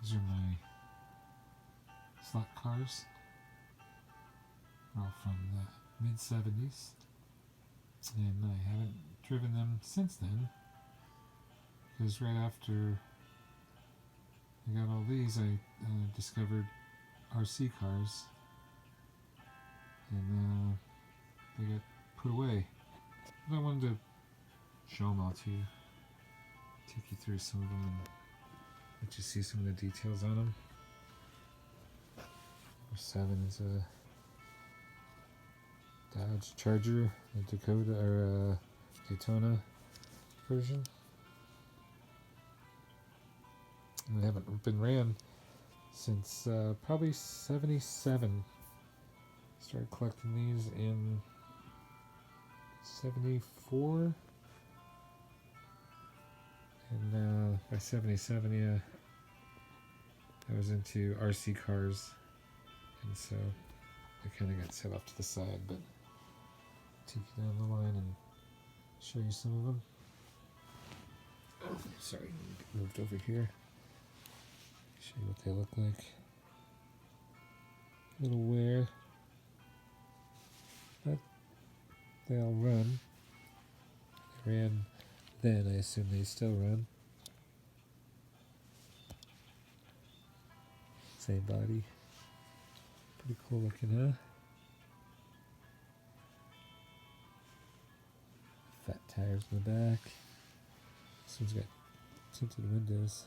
These are my slot cars. They're all from the mid-70s. And I haven't driven them since then. Because right after I got all these, I discovered RC cars. And they got put away. But I wanted to show them all to you. Take you through some of them and let you see some of the details on them. Number 7 is a Dodge Charger, a Dakota or a Daytona version. And they haven't been ran since probably 77. Started collecting these in 74. And by 77, yeah, I was into RC cars. And so I kind of got set off to the side, but take you down the line and show you some of them. Oh, sorry, get moved over here. Show you what they look like. A little wear, but they all run. They ran then, I assume they still run. Same body. Pretty cool looking, huh? Fat tires in the back. This one's got tinted windows.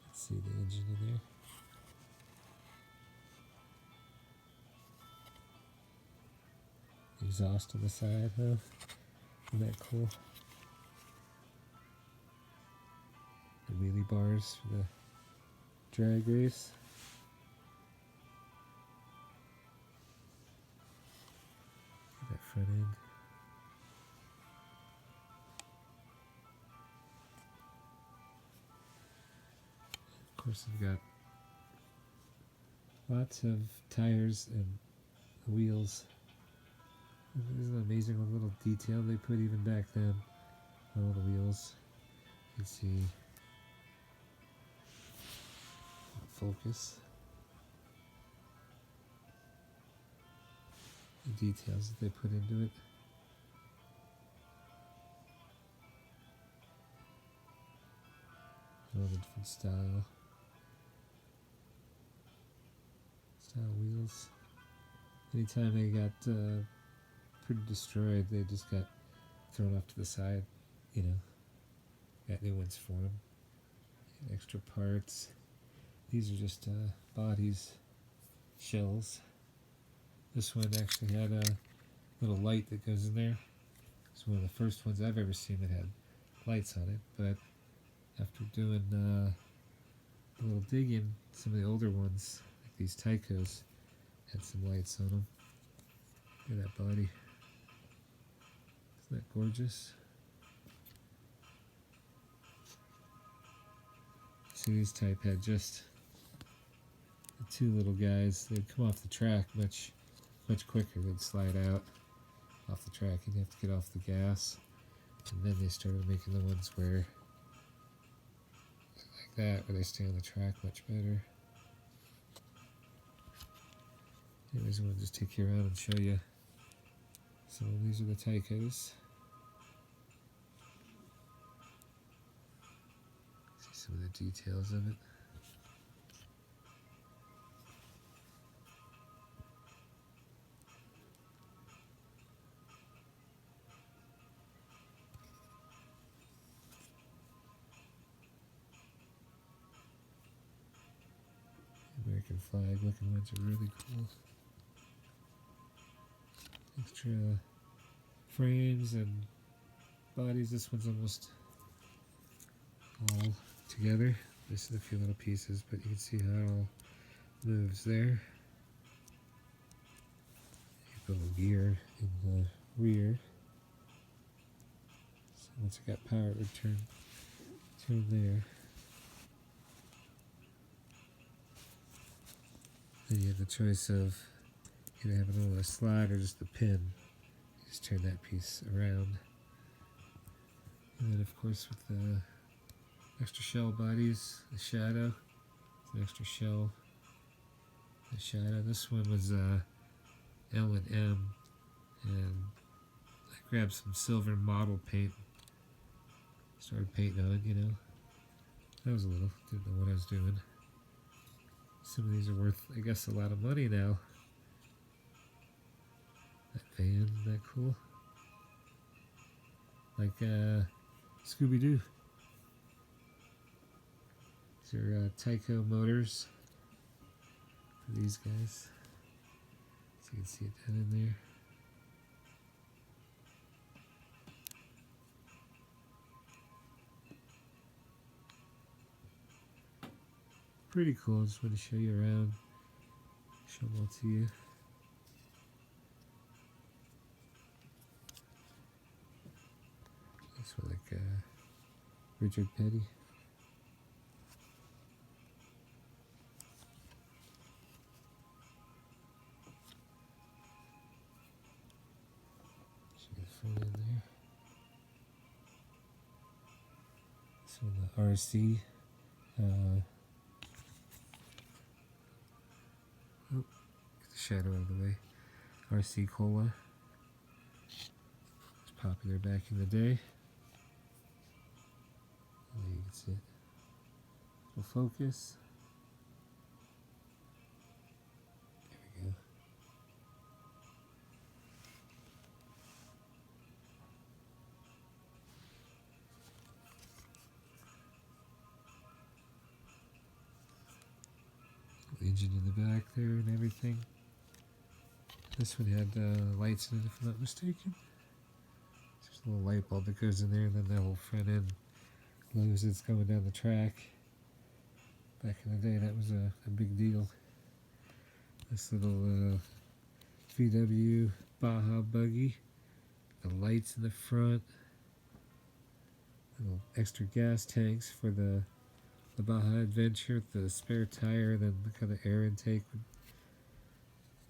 Let's see the engine in there. Exhaust on the side, huh? Isn't that cool? The wheelie bars for the drag race. That front end. Of course, we've got lots of tires and wheels. Isn't it amazing what little detail they put even back then on all the wheels? You can see focus. The details that they put into it. All the different style wheels. Anytime they got pretty destroyed, they just got thrown off to the side, you know. Got new ones for them. Extra parts. These are just bodies, shells. This one actually had a little light that goes in there. It's one of the first ones I've ever seen that had lights on it, but after doing a little digging, some of the older ones, like these Tycos, had some lights on them. Look at that body. Isn't that gorgeous? See, these type had just the two little guys. They'd come off the track much quicker. They'd slide out off the track. You'd have to get off the gas. And then they started making the ones where, like that, where they stay on the track much better. Anyways, I want to just take you around and show you. So these are the Tycos. See some of the details of it. American flag looking ones are really cool. Extra frames and bodies. This one's almost all together. This is a few little pieces, but you can see how it all moves there. You have a little gear in the rear. So once it got power, it would turn there. Then you have the choice of either having a little slide or just the pin. You just turn that piece around. And then of course with the extra shell bodies, the shadow, the extra shell, the shadow. This one was L&M, and I grabbed some silver model paint, started painting on it, you know. That was a little, didn't know what I was doing. Some of these are worth, I guess, a lot of money now. That van, isn't that cool? Like Scooby-Doo. These are Tyco motors for these guys. So you can see it down in there. Pretty cool. Just want to show you around. Show them all to you. This one like Richard Petty. Show you the front end there. This one the RC. Get the shadow out of the way. RC Cola. It's popular back in the day. There you can see it. Will focus. There we go. Engine in the back there and everything. This one had lights in it, if I'm not mistaken. There's a little light bulb that goes in there, and then the whole front end glows as it's going down the track. Back in the day, that was a big deal. This little VW Baja Buggy. The lights in the front. Little extra gas tanks for the Baja Adventure, the spare tire, then the kind of air intake would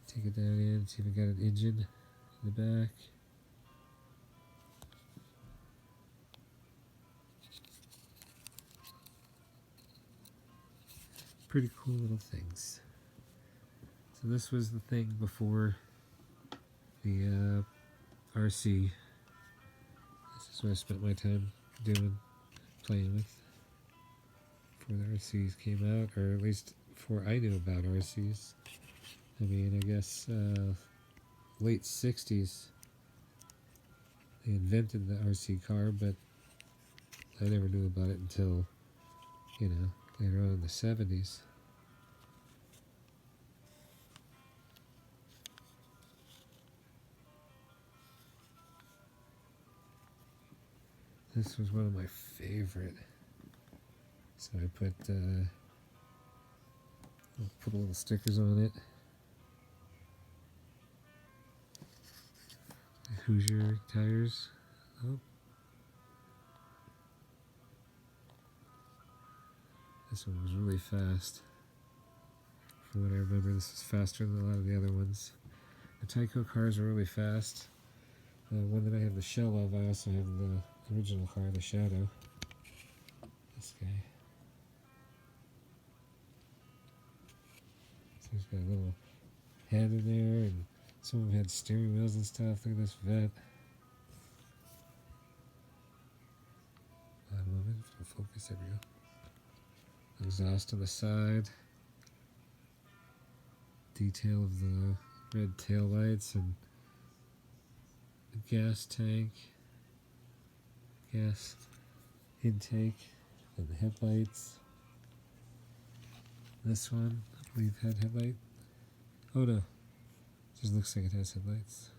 take it down in. It's even got an engine in the back. Pretty cool little things. So this was the thing before the RC. This is what I spent my time doing, playing with. Before the RCs came out, or at least before I knew about RCs. I mean, I guess late 60s they invented the RC car, but I never knew about it until, you know, later on in the 70s. This was one of my favorite. So I put little stickers on it. Hoosier Tires. Oh. This one was really fast. From what I remember, this is faster than a lot of the other ones. The Tyco cars are really fast. The one that I have the shell of, I also have the original car, the Shadow. This guy. So he's got a little head in there, and some of them had steering wheels and stuff. Look at this vet. Bottom of it, if it'll focus, there we go. Exhaust on the side. Detail of the red tail lights and the gas tank, gas intake, and the headlights. This one, I believe, had headlight. Oh no, just looks like it has headlights.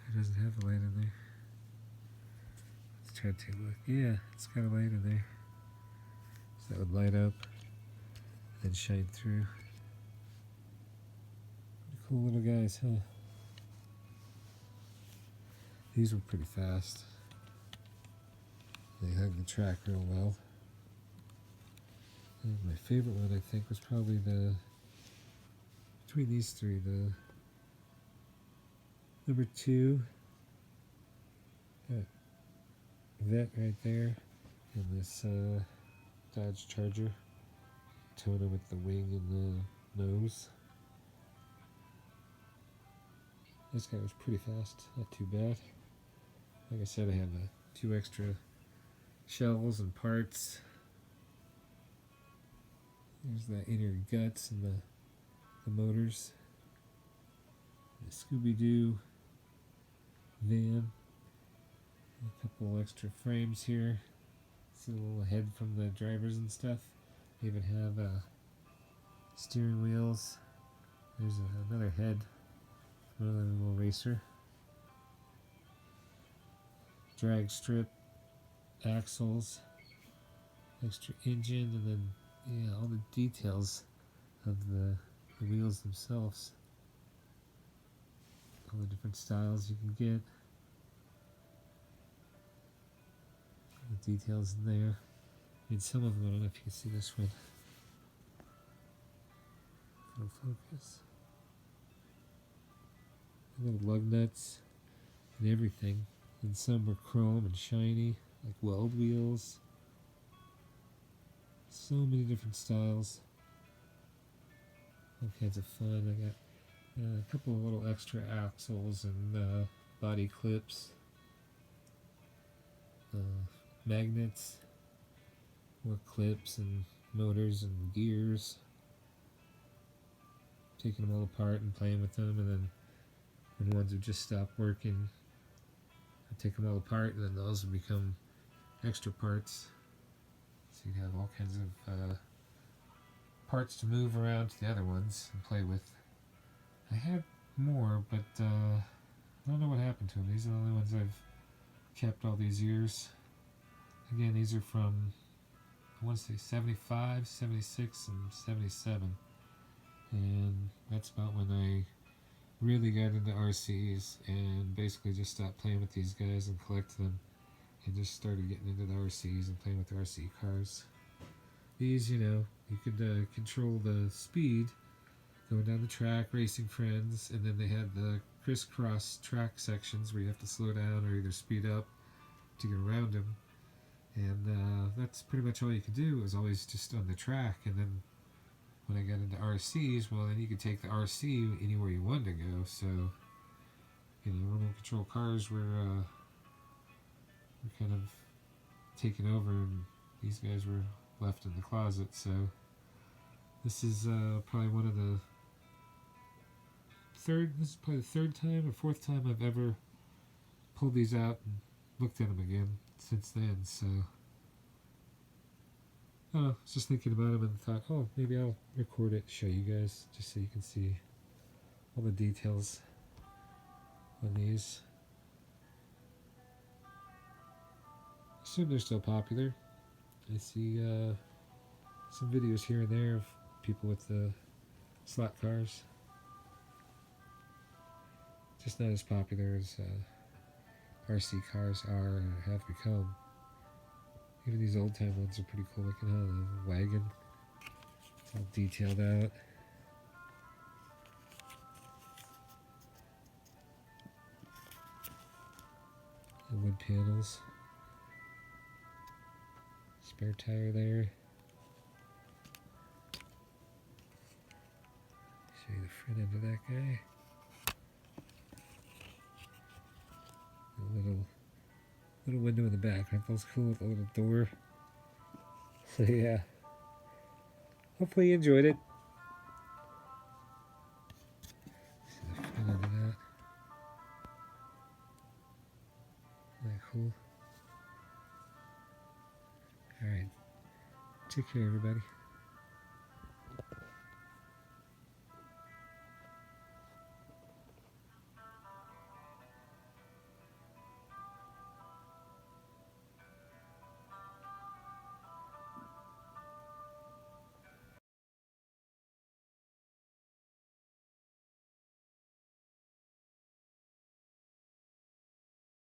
It doesn't have a light in there. Let's try to take a look. Yeah, it's got a light in there. So that would light up and shine through. Pretty cool little guys, huh? These were pretty fast. They hugged the track real well. And my favorite one, I think, was probably between these three, the number 2. vet right there, and this Dodge Charger, Tona with the wing and the nose. This guy was pretty fast, not too bad. Like I said, I have a few extra shells and parts. There's the inner guts and the motors. The Scooby-Doo van. A couple extra frames here. See a little head from the drivers and stuff. They even have steering wheels. There's another head. Another little racer. Drag strip. Axles. Extra engine, and then yeah, all the details of the wheels themselves. All the different styles you can get. The details in there. I mean, some of them, I don't know if you can see this one. It'll focus. Little lug nuts and everything. And some were chrome and shiny, like weld wheels. So many different styles. All kinds of fun. I got a couple of little extra axles and body clips. Magnets. More clips and motors and gears. Taking them all apart and playing with them, and then when ones would just stop working, I'd take them all apart, and then those would become extra parts. So you'd have all kinds of parts to move around to the other ones and play with. I had more, but I don't know what happened to them. These are the only ones I've kept all these years. Again, these are from, I want to say 75, 76, and 77. And that's about when I really got into RCs and basically just stopped playing with these guys and collected them, and just started getting into the RCs and playing with RC cars. These, you know, you could control the speed going down the track, racing friends, and then they had the crisscross track sections where you have to slow down or either speed up to get around them. And that's pretty much all you could do. It was always just on the track. And then when I got into RCs, well, then you could take the RC anywhere you wanted to go. So, you know, remote control cars were kind of taken over, and these guys were left in the closet. So this is probably one of the this is probably the third time or fourth time I've ever pulled these out and looked at them again since then. So I was just thinking about them and thought, oh, maybe I'll record it, show you guys, just so you can see all the details on these. I assume they're still popular. I see some videos here and there of people with the slot cars. Just not as popular as RC cars are or have become. Even these old time ones are pretty cool looking. Huh? The wagon, it's all detailed out. The wood panels. Spare tire there. Show you the front end of that guy. A little window in the back. Aren't those cool with a little door? So yeah. Hopefully you enjoyed it. See the front end of that. Isn't that cool? Alright. Take care, everybody.